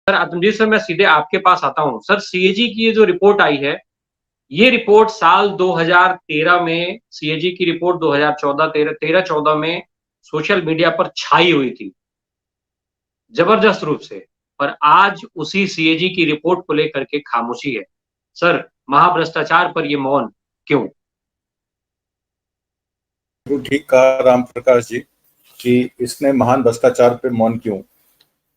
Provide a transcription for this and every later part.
Sir Atamjeet sir, मैं सीधे आपके पास आता हूँ। सर सीएजी की ये जो रिपोर्ट आई है, ये रिपोर्ट साल 2013 में सीएजी की रिपोर्ट 2014 13-14 में सोशल मीडिया पर छाई हुई थी, जबरदस्त रूप से। पर आज उसी सीएजी की रिपोर्ट को लेकर के खामोशी है। सर, महाभ्रष्टाचार पर ये मौन क्यों? बिल्कुल ठीक कहा राम प्रकाश जी कि इसने महान भ्रष्टाचार पे मौन क्यों।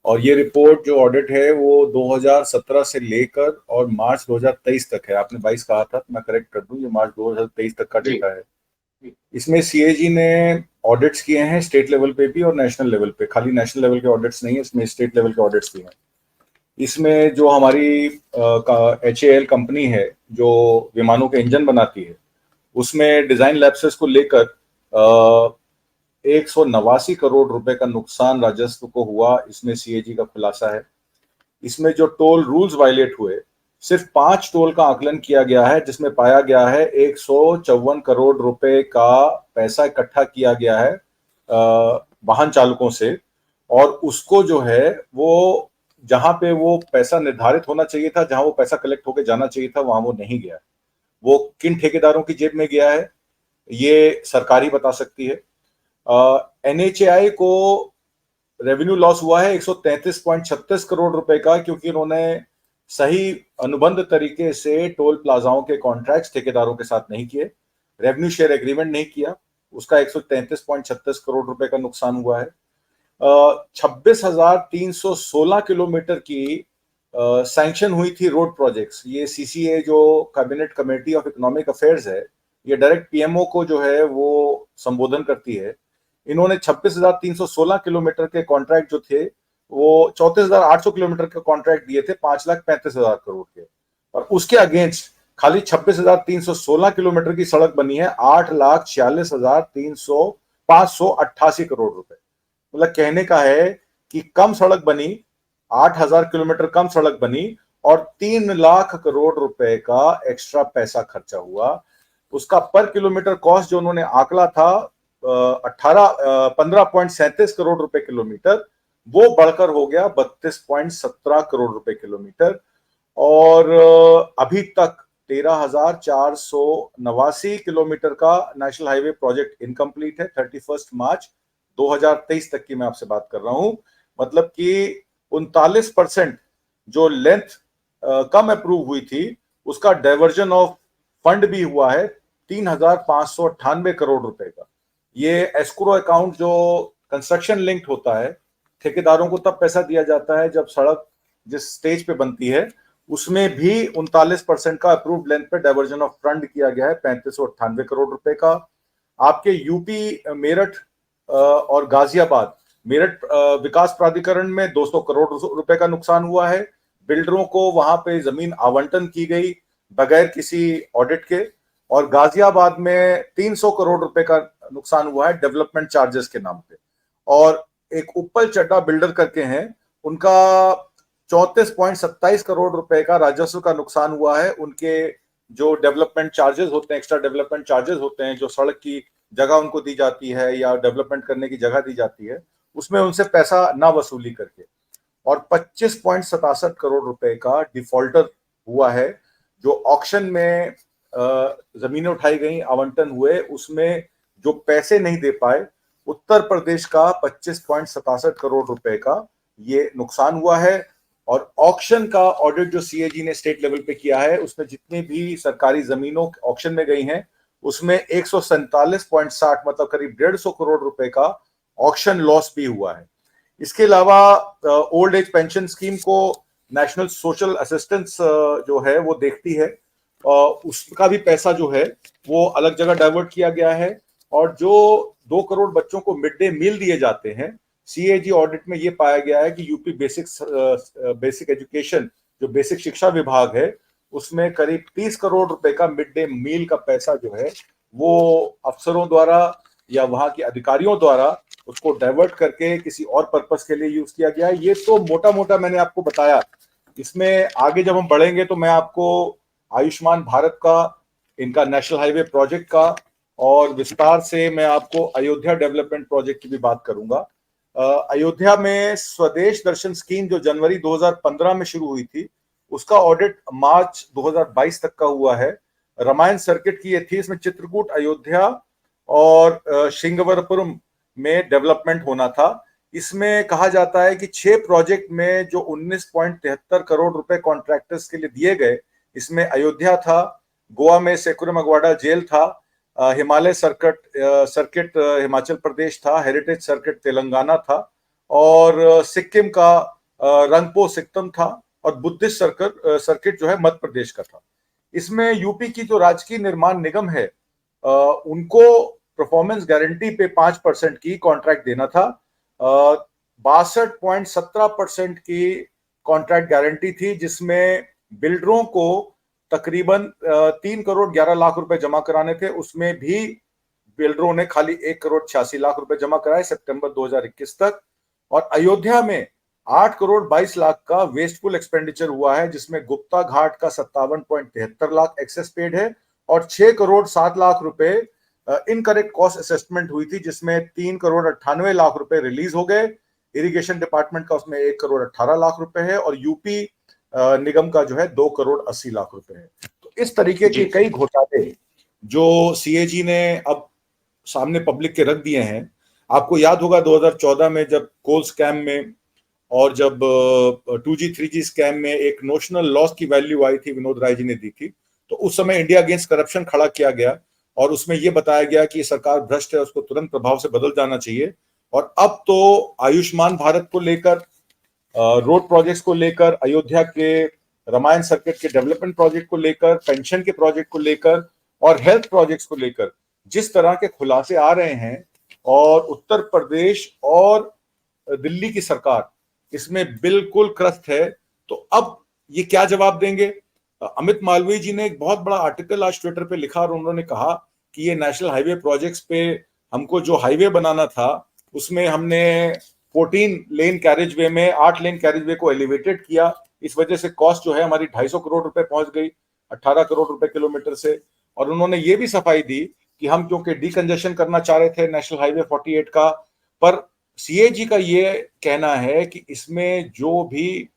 और ये रिपोर्ट जो ऑडिट है वो 2017 से लेकर और मार्च 2023 तक है। आपने 22 कहा था, मैं करेक्ट कर दूं, ये मार्च 2023 तक का जी, डेटा है। जी। इसमें सीएजी ने ऑडिट्स किए हैं स्टेट लेवल पे भी और नेशनल लेवल पे। खाली नेशनल लेवल के ऑडिट्स नहीं है, इसमें स्टेट लेवल के ऑडिट्स भी हैं। इसमें जो हमारी HAL कंपनी है जो विमानों के इंजन बनाती है, उसमें डिजाइन लैप्सेस को लेकर 189 करोड़ रुपए का नुकसान राजस्व को हुआ, इसमें सीएजी का खुलासा है। इसमें जो टोल रूल्स वायलेट हुए, सिर्फ 5 टोल का आकलन किया गया है, जिसमें पाया गया है 154 करोड़ रुपए का पैसा इकट्ठा किया गया है वाहन चालकों से। और उसको जो है वो जहां पे वो पैसा निर्धारित होना चाहिए था, जहां वो पैसा कलेक्ट होकर जाना चाहिए था, वहां वो नहीं गया। वो किन ठेकेदारों की जेब में गया है ये सरकार ही बता सकती है। NHAI को रेवेन्यू लॉस हुआ है 133.36 करोड़ रुपए का, क्योंकि उन्होंने सही अनुबंध तरीके से टोल प्लाजाओं के कॉन्ट्रैक्ट्स ठेकेदारों के साथ नहीं किए, रेवेन्यू शेयर एग्रीमेंट नहीं किया, उसका 133.36 करोड़ रुपए का नुकसान हुआ है। 26,316 किलोमीटर की सैंक्शन हुई थी रोड प्रोजेक्ट्स। ये CCA जो cabinet committee of economic affairs है, ये डायरेक्ट PMO को जो है वो संबोधन करती है। इन्होंने 26,316 किलोमीटर के कॉन्ट्रैक्ट जो थे वो 34,800 किलोमीटर के कॉन्ट्रैक्ट दिए थे 5,35,000 करोड़ के। और उसके अगेंस्ट खाली 26,316 किलोमीटर की सड़क बनी है 8,46,588 करोड़ रुपए। मतलब कहने का है कि कम सड़क बनी, 8,000 किलोमीटर कम सड़क बनी और 3 लाख करोड़ रुपए का एक्स्ट्रा पैसा खर्चा हुआ। उसका पर किलोमीटर कॉस्ट जो उन्होंने आकला था 15.37 करोड़ रुपए किलोमीटर, वो बढ़कर हो गया 32.17 करोड़ रुपए किलोमीटर। और अभी तक 13,489 किलोमीटर का नेशनल हाईवे प्रोजेक्ट इनकम्प्लीट है। 31 मार्च 2023 तक की मैं आपसे बात कर रहा हूं। मतलब कि 39% जो लेंथ कम अप्रूव हुई थी, उसका डाइवर्जन ऑफ फंड भी हुआ है 3,598 करोड़ रुपए का। ये एस्क्रो अकाउंट जो कंस्ट्रक्शन लिंक्ड होता है, ठेकेदारों को तब पैसा दिया जाता है जब सड़क जिस स्टेज पे बनती है, उसमें भी 39% का अप्रूव्ड लेंथ पे डाइवर्जन ऑफ फंड किया गया है 3598 करोड़ रुपए का। आपके यूपी मेरठ और गाजियाबाद, मेरठ विकास प्राधिकरण में 200 करोड़ रुपए का नुकसान हुआ है। बिल्डरों को वहां पे जमीन आवंटन की गई बगैर किसी ऑडिट के। और गाजियाबाद में 300 करोड़ रुपए का नुकसान हुआ है डेवलपमेंट चार्जेस के नाम पे। और एक उप्पल चड्डा बिल्डर करके हैं, उनका 34.27 करोड़ रुपए का राजस्व का नुकसान हुआ है। उनके जो डेवलपमेंट चार्जेस होते हैं, एक्स्ट्रा डेवलपमेंट चार्जेस होते हैं, जो सड़क की जगह उनको दी जाती है या डेवलपमेंट करने की जगह दी जाती है, उसमें उनसे पैसा ना वसूली करके। और 25.67 करोड़ रुपए का डिफॉल्टर हुआ है। जो ऑक्शन में जमीनें उठाई गई, आवंटन हुए, उसमें जो पैसे नहीं दे पाए, उत्तर प्रदेश का 25.67 करोड़ रुपए का ये नुकसान हुआ है। और ऑक्शन का ऑडिट जो सीएजी ने स्टेट लेवल पे किया है, उसमें जितनी भी सरकारी जमीनों ऑक्शन में गई हैं, उसमें 147.60 मतलब करीब 150 करोड़ रुपए का ऑक्शन लॉस भी हुआ है। इसके अलावा ओल्ड एज पेंशन स्कीम को नेशनल सोशल असिस्टेंस जो है वो देखती है, उसका भी पैसा जो है वो अलग जगह डाइवर्ट किया गया है। और जो 2 करोड़ बच्चों को मिड डे मील दिए जाते हैं, सीएजी ऑडिट में ये पाया गया है कि यूपी बेसिक एजुकेशन जो बेसिक शिक्षा विभाग है, उसमें करीब 30 करोड़ रुपए का मिड डे मील का पैसा जो है वो अफसरों द्वारा या वहां के अधिकारियों द्वारा उसको डाइवर्ट करके किसी और पर्पस के लिए यूज किया गया है। ये तो मोटा मोटा मैंने आपको बताया। इसमें आगे जब हम बढ़ेंगे तो मैं आपको आयुष्मान भारत का, इनका नेशनल हाईवे प्रोजेक्ट का, और विस्तार से मैं आपको अयोध्या डेवलपमेंट प्रोजेक्ट की भी बात करूंगा। अयोध्या में स्वदेश दर्शन स्कीम जो जनवरी 2015 में शुरू हुई थी, उसका ऑडिट मार्च 2022 तक का हुआ है। रामायण सर्किट की ये थी, इसमें चित्रकूट, अयोध्या और श्रृंगवरपुरम में डेवलपमेंट होना था। इसमें कहा जाता है कि 6 प्रोजेक्ट में जो 19.73 करोड़ रुपए कॉन्ट्रैक्टर्स के लिए दिए गए, इसमें अयोध्या था, गोवा में सेकुरमगवाडा जेल था, हिमालय सर्किट हिमाचल प्रदेश था, हेरिटेज सर्किट तेलंगाना था, और सिक्किम का रंगपो सिक्किम था, और बुद्धिस्ट सर्किट जो है मध्य प्रदेश का था। इसमें यूपी की जो राजकीय निर्माण निगम है, उनको परफॉर्मेंस गारंटी पे 5% की कॉन्ट्रैक्ट देना था। 62.17% की कॉन्ट्रैक्ट गारंटी थी, जिसमें बिल्डरों को तकरीबन 3 करोड़ 11 लाख रुपए जमा कराने थे। उसमें भी बिल्डरों ने खाली 1 करोड़ 86 लाख रुपए जमा कराए सितंबर 2021 तक। और अयोध्या में 8 करोड़ 22 लाख का वेस्टफुल एक्सपेंडिचर हुआ है, जिसमें गुप्ता घाट का 57.73 लाख एक्सेस पेड है, और 6 करोड़ 7 लाख रुपए इनकरेक्ट कॉस्ट असेसमेंट हुई थी, जिसमें 3 करोड़ 98 लाख रुपए रिलीज हो गए। इरिगेशन डिपार्टमेंट का उसमें 1 करोड़ 18 लाख रुपए है, और यूपी निगम का जो है 2 करोड़ 80 लाख रुपए है। तो इस तरीके के कई घोटाले जो सीएजी ने अब सामने पब्लिक के रख दिए हैं। आपको याद होगा 2014 में जब कोल स्कैम में और जब 2G 3G स्कैम में एक नोशनल लॉस की वैल्यू आई थी, विनोद राय जी ने दी थी, तो उस समय इंडिया अगेंस्ट करप्शन खड़ा किया गया, और उसमें यह बताया गया कि सरकार भ्रष्ट है, उसको तुरंत प्रभाव से बदल जाना चाहिए। और अब तो आयुष्मान भारत को लेकर, रोड प्रोजेक्ट्स को लेकर, अयोध्या के रामायण सर्किट के डेवलपमेंट प्रोजेक्ट को लेकर, पेंशन के प्रोजेक्ट को लेकर और हेल्थ प्रोजेक्ट्स को लेकर जिस तरह के खुलासे आ रहे हैं, और उत्तर प्रदेश और दिल्ली की सरकार इसमें बिल्कुल क्रस्त है। तो अब ये क्या जवाब देंगे? अमित मालवीय जी ने एक बहुत बड़ा आर्टिकल आज ट्विटर पे लिखा, और उन्होंने कहा कि ये नेशनल हाईवे प्रोजेक्ट्स पे हमको जो हाईवे बनाना था, उसमें हमने 14 लेन कैरेजवे में 8 लेन कैरेजवे को एलिवेटेड किया। इस वजह से कॉस्ट जो है हमारी 250 करोड़ रुपए पहुंच गई 18 करोड़ रुपए किलोमीटर से। और उन्होंने ये भी सफाई दी कि हम क्योंकि डीकंजेशन करना चाह रहे थे नेशनल हाईवे 48 का, पर सीएजी का ये कहना है कि इसमें जो भी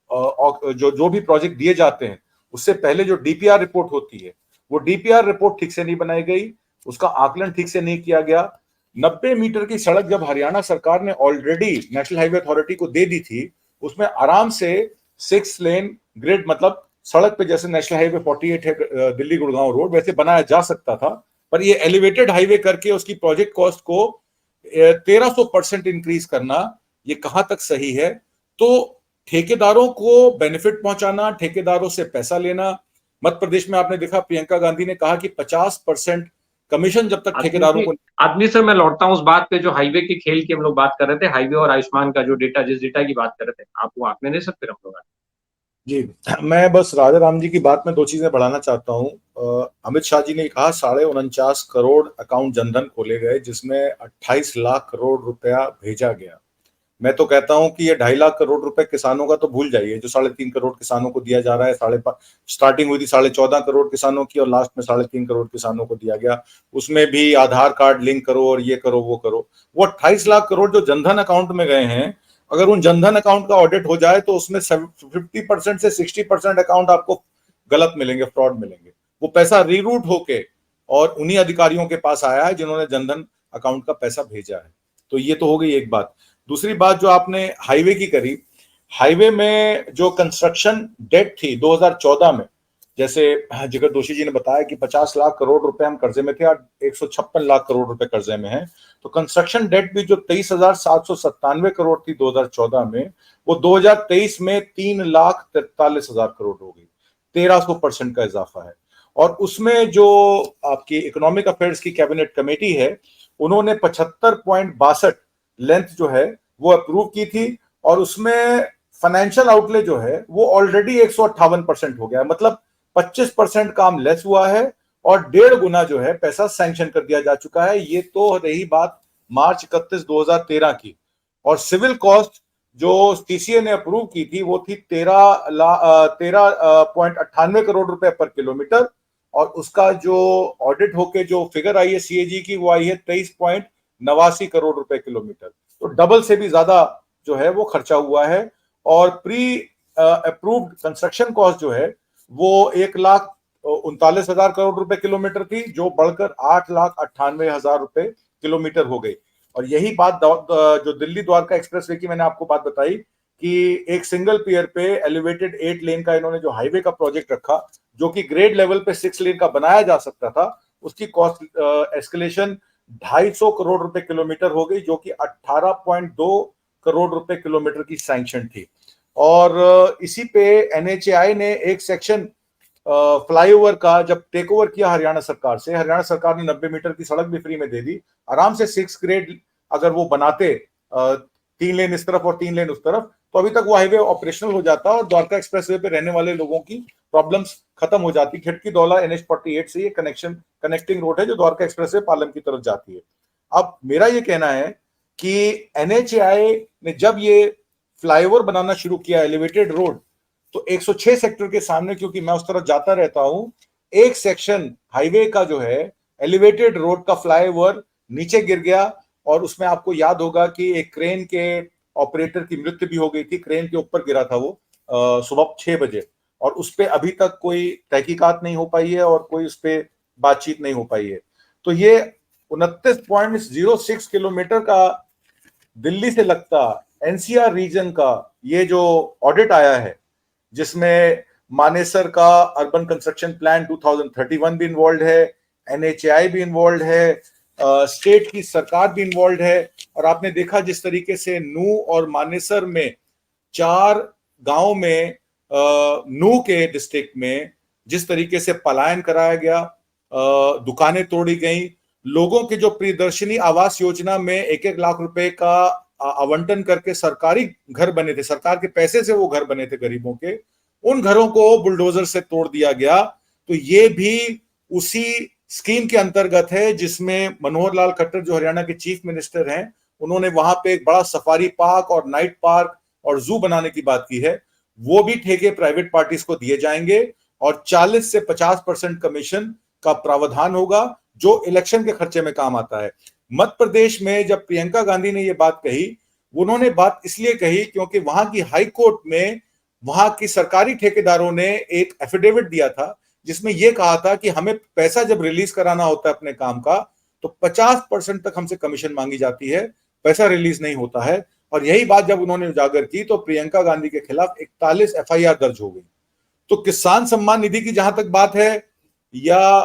जो भी प्रोजेक्ट दिए जाते हैं, उससे पहले जो डीपीआर रिपोर्ट होती है, वो डीपीआर रिपोर्ट ठीक से नहीं बनाई गई, उसका आकलन ठीक से नहीं किया गया। 90 मीटर की सड़क जब हरियाणा सरकार ने ऑलरेडी नेशनल हाईवे अथॉरिटी को दे दी थी, उसमें आराम से 6 लेन ग्रिड, मतलब सड़क पे जैसे नेशनल हाईवे 48 है दिल्ली गुड़गांव रोड, वैसे बनाया जा सकता था। पर ये एलिवेटेड हाईवे करके उसकी प्रोजेक्ट कॉस्ट को 1300% इंक्रीज करना, ये कहां तक सही है? तो ठेकेदारों को बेनिफिट पहुंचाना, ठेकेदारों से पैसा लेना। मध्य प्रदेश में आपने देखा प्रियंका गांधी ने कहा कि 50% कमीशन जब तक ठेकेदारों को। आदमी सर, मैं लौटता हूं उस बात पे जो हाईवे के खेल की हम लोग बात कर रहे थे, हाईवे और आयुष्मान का जो डेटा, जिस डेटा की बात कर रहे थे, आप वो आप में दे सकते हम लोग? जी, मैं बस राजा राम जी की बात में 2 चीजें बढ़ाना चाहता हूँ। अमित शाह जी ने कहा 49.5 करोड़ अकाउंट जनधन खोले गए, जिसमें 28 लाख करोड़ रुपया भेजा गया। मैं तो कहता हूं कि ये 2.5 लाख करोड़ रुपए किसानों का तो भूल जाइए, जो 3.5 करोड़ किसानों को दिया जा रहा है। स्टार्टिंग हुई थी 14.5 करोड़ किसानों की, और लास्ट में 3.5 करोड़ किसानों को दिया गया। उसमें भी आधार कार्ड लिंक करो और ये करो वो करो। वो 28 लाख करोड़ जो जनधन अकाउंट में गए हैं, अगर उन जनधन अकाउंट का ऑडिट हो जाए तो उसमें 50% से 60% अकाउंट आपको गलत मिलेंगे, फ्रॉड मिलेंगे। वो पैसा रीरूट होके और उन्हीं अधिकारियों के पास आया है जिन्होंने जनधन अकाउंट का पैसा भेजा है। तो ये तो हो गई एक बात। दूसरी बात जो आपने हाईवे की करी, हाईवे में जो कंस्ट्रक्शन डेट थी 2014 में, जैसे जिगर दोषी जी ने बताया कि 50 लाख करोड़ रुपए हम कर्जे में थे, और 156 लाख करोड़ रुपए कर्जे में है। तो कंस्ट्रक्शन डेट भी जो 23,797 करोड़ थी 2014 में, वो 2023 में 3,43,000 करोड़ हो गई। 1300% का इजाफा है। और उसमें जो आपकी इकोनॉमिक अफेयर्स की कैबिनेट कमेटी है, उन्होंने 75.62 लेंथ जो है वो अप्रूव की थी, और उसमें फाइनेंशियल आउटले जो है वो ऑलरेडी 158% हो गया। मतलब 25% काम लेस हुआ है, और 1.5 गुना जो है पैसा सैंक्शन कर दिया जा चुका है। ये तो रही बात मार्च 31 2013 की। और सिविल कॉस्ट जो सीसीए ने अप्रूव की थी वो थी 13.98 करोड़ रुपए पर किलोमीटर, और उसका जो ऑडिट होके जो फिगर आई है सीएजी की, वो आई है 89 करोड़ रुपए किलोमीटर, तो डबल से भी ज्यादा जो है वो खर्चा हुआ है। और प्री अप्रूव्ड कंस्ट्रक्शन कॉस्ट जो है वो 1,39,000 करोड़ रुपए किलोमीटर थी, जो बढ़कर 8,98,000 रुपए किलोमीटर हो गई। और यही बात जो दिल्ली द्वारका एक्सप्रेसवे की मैंने आपको बात बताई कि एक सिंगल पियर पे एलिवेटेड 8 लेन का इन्होंने जो हाईवे का प्रोजेक्ट रखा, जो कि ग्रेड लेवल पे 6 लेन का बनाया जा सकता था, उसकी कॉस्ट एस्केलेशन 250 करोड़ रुपए किलोमीटर हो गई, जो कि 18.2 करोड़ रुपए किलोमीटर की सैंक्शन थी। और इसी पे एनएचएआई ने एक सेक्शन फ्लाईओवर का जब टेक ओवर किया हरियाणा सरकार से, हरियाणा सरकार ने 90 मीटर की सड़क भी फ्री में दे दी। आराम से 6 ग्रेड अगर वो बनाते, 3 लेन इस तरफ और 3 लेन उस तरफ, तो अभी तक वो हाईवे ऑपरेशनल हो जाता और द्वारका एक्सप्रेसवे पे रहने वाले लोगों की प्रॉब्लम्स खत्म हो जाती। खिड़की दौला NH48 से ये कनेक्टिंग रोड है जो द्वारका एक्सप्रेसवे पालम की तरफ जाती है। अब मेरा ये कहना है कि एनएचएआई ने जब ये फ्लाईओवर बनाना शुरू किया, एलिवेटेड रोड, तो 106 सेक्टर के सामने, क्योंकि मैं उस तरफ जाता रहता हूं, एक सेक्शन हाईवे का जो है एलिवेटेड रोड का फ्लाईओवर नीचे गिर गया। और उसमें आपको याद होगा कि एक क्रेन के ऑपरेटर की मृत्यु भी हो गई थी। क्रेन के ऊपर गिरा था वो सुबह 6 बजे, और उस पर अभी तक कोई तहकीकात नहीं हो पाई है और कोई उस पर बातचीत नहीं हो पाई है। तो ये 29.06 किलोमीटर का दिल्ली से लगता एनसीआर रीजन का ये जो ऑडिट आया है, जिसमें मानेसर का अर्बन कंस्ट्रक्शन प्लान 2031 भी इन्वॉल्व है, एनएचएआई भी इन्वॉल्व है, स्टेट की सरकार भी इन्वॉल्व है। और आपने देखा जिस तरीके से नू और मानेसर में 4 गांव में नू के डिस्ट्रिक्ट में जिस तरीके से पलायन कराया गया, दुकानें तोड़ी गई, लोगों के जो प्रियदर्शनी आवास योजना में 1-1 लाख रुपए का आवंटन करके सरकारी घर बने थे, सरकार के पैसे से वो घर बने थे गरीबों के, उन घरों को बुलडोजर से तोड़ दिया गया। तो ये भी उसी स्कीम के अंतर्गत है जिसमें मनोहर लाल खट्टर जो हरियाणा के चीफ मिनिस्टर हैं, उन्होंने वहां पे एक बड़ा सफारी पार्क और नाइट पार्क और जू बनाने की बात की है। वो भी ठेके प्राइवेट पार्टीज को दिए जाएंगे और 40 से 50% कमीशन का प्रावधान होगा, जो इलेक्शन के खर्चे में काम आता है। मध्य प्रदेश में जब प्रियंका गांधी ने ये बात कही, उन्होंने बात इसलिए कही क्योंकि वहां की हाई कोर्ट में वहां की सरकारी ठेकेदारों ने एक एफिडेविट दिया था जिसमें यह कहा था कि हमें पैसा जब रिलीज कराना होता है अपने काम का, तो 50% तक हमसे कमीशन मांगी जाती है, पैसा रिलीज नहीं होता है। और यही बात जब उन्होंने उजागर की तो प्रियंका गांधी के खिलाफ 41 FIR दर्ज हो गई। तो किसान सम्मान निधि की जहां तक बात है या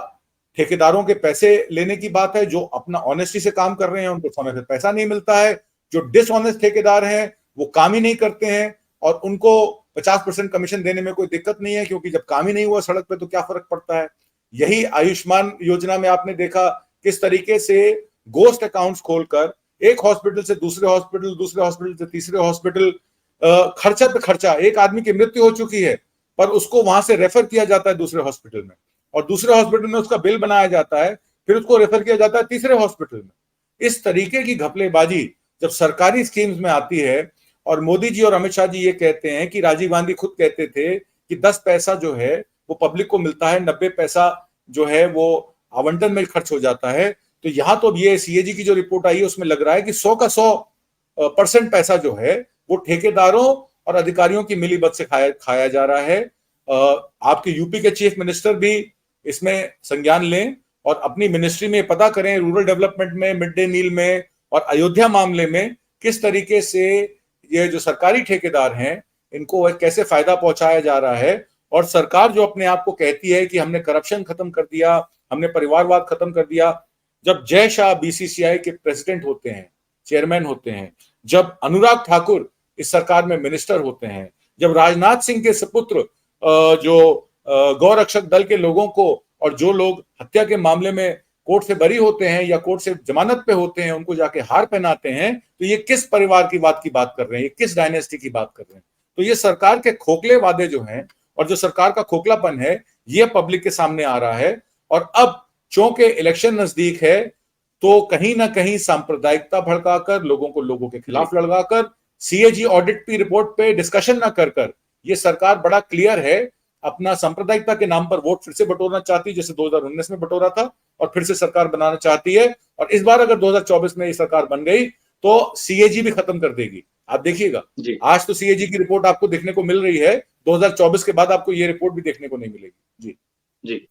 ठेकेदारों के पैसे लेने की बात है, जो अपना ऑनेस्टी से काम कर रहे हैं उनको समय से पैसा नहीं मिलता है, जो डिसऑनेस्ट ठेकेदार हैं वो काम ही नहीं करते हैं और उनको 50% कमीशन देने में कोई दिक्कत नहीं है, क्योंकि जब काम ही नहीं हुआ सड़क पे तो क्या फर्क पड़ता है। यही आयुष्मान योजना में आपने देखा किस तरीके से गोस्ट अकाउंट्स खोलकर एक हॉस्पिटल से दूसरे हॉस्पिटल, दूसरे हॉस्पिटल से तीसरे हॉस्पिटल, खर्चा पे खर्चा, एक आदमी की मृत्यु हो चुकी है पर उसको वहां से रेफर किया जाता है दूसरे हॉस्पिटल में, और दूसरे हॉस्पिटल में उसका बिल बनाया जाता है, फिर उसको रेफर किया जाता है तीसरे हॉस्पिटल में। इस तरीके की घपलेबाजी जब सरकारी स्कीम्स में आती है, और मोदी जी और अमित शाह जी ये कहते हैं कि राजीव गांधी खुद कहते थे कि 10 पैसा जो है वो पब्लिक को मिलता है, 90 पैसा जो है वो आवंटन में खर्च हो जाता है। तो यहां तो ये सीएजी की जो रिपोर्ट आई है उसमें लग रहा है कि 100 का 100% पैसा जो है वो ठेकेदारों और अधिकारियों की मिलीभगत से खाया जा रहा है। आपके यूपी के चीफ मिनिस्टर भी इसमें संज्ञान लें और अपनी मिनिस्ट्री में पता करें, रूरल डेवलपमेंट में, मिड डे मील में और अयोध्या मामले में किस तरीके से ये जो सरकारी ठेकेदार हैं इनको कैसे फायदा पहुंचाया जा रहा है। और सरकार जो अपने आप को कहती है कि हमने करप्शन खत्म कर दिया, हमने परिवारवाद खत्म कर दिया, जब जय शाह बीसीसीआई के प्रेसिडेंट होते हैं, चेयरमैन होते हैं, जब अनुराग ठाकुर इस सरकार में मिनिस्टर होते हैं, जब राजनाथ सिंह के सपुत्र जो गौरक्षक दल के लोगों को और जो लोग हत्या के मामले में कोर्ट से बरी होते हैं या कोर्ट से जमानत पे होते हैं उनको जाके हार पहनाते हैं, तो ये किस परिवार की बात कर रहे हैं, ये किस डायनेस्टी की बात कर रहे हैं। तो ये सरकार के खोखले वादे जो हैं और जो सरकार का खोखलापन है ये पब्लिक के सामने आ रहा है। और अब चूंकि इलेक्शन नजदीक है तो कहीं ना कहीं सांप्रदायिकता भड़काकर, लोगों के खिलाफ लड़काकर, सीएजी ऑडिट की रिपोर्ट पे डिस्कशन ना कर ये सरकार बड़ा क्लियर है अपना सांप्रदायिकता के नाम पर वोट फिर से बटोरना चाहती है, जैसे 2019 में बटोरा था, और फिर से सरकार बनाना चाहती है। और इस बार अगर 2024 में ये सरकार बन गई तो सीएजी भी खत्म कर देगी। आप देखिएगा, आज तो सीएजी की रिपोर्ट आपको देखने को मिल रही है, 2024 के बाद आपको ये रिपोर्ट भी देखने को नहीं मिलेगी। जी जी।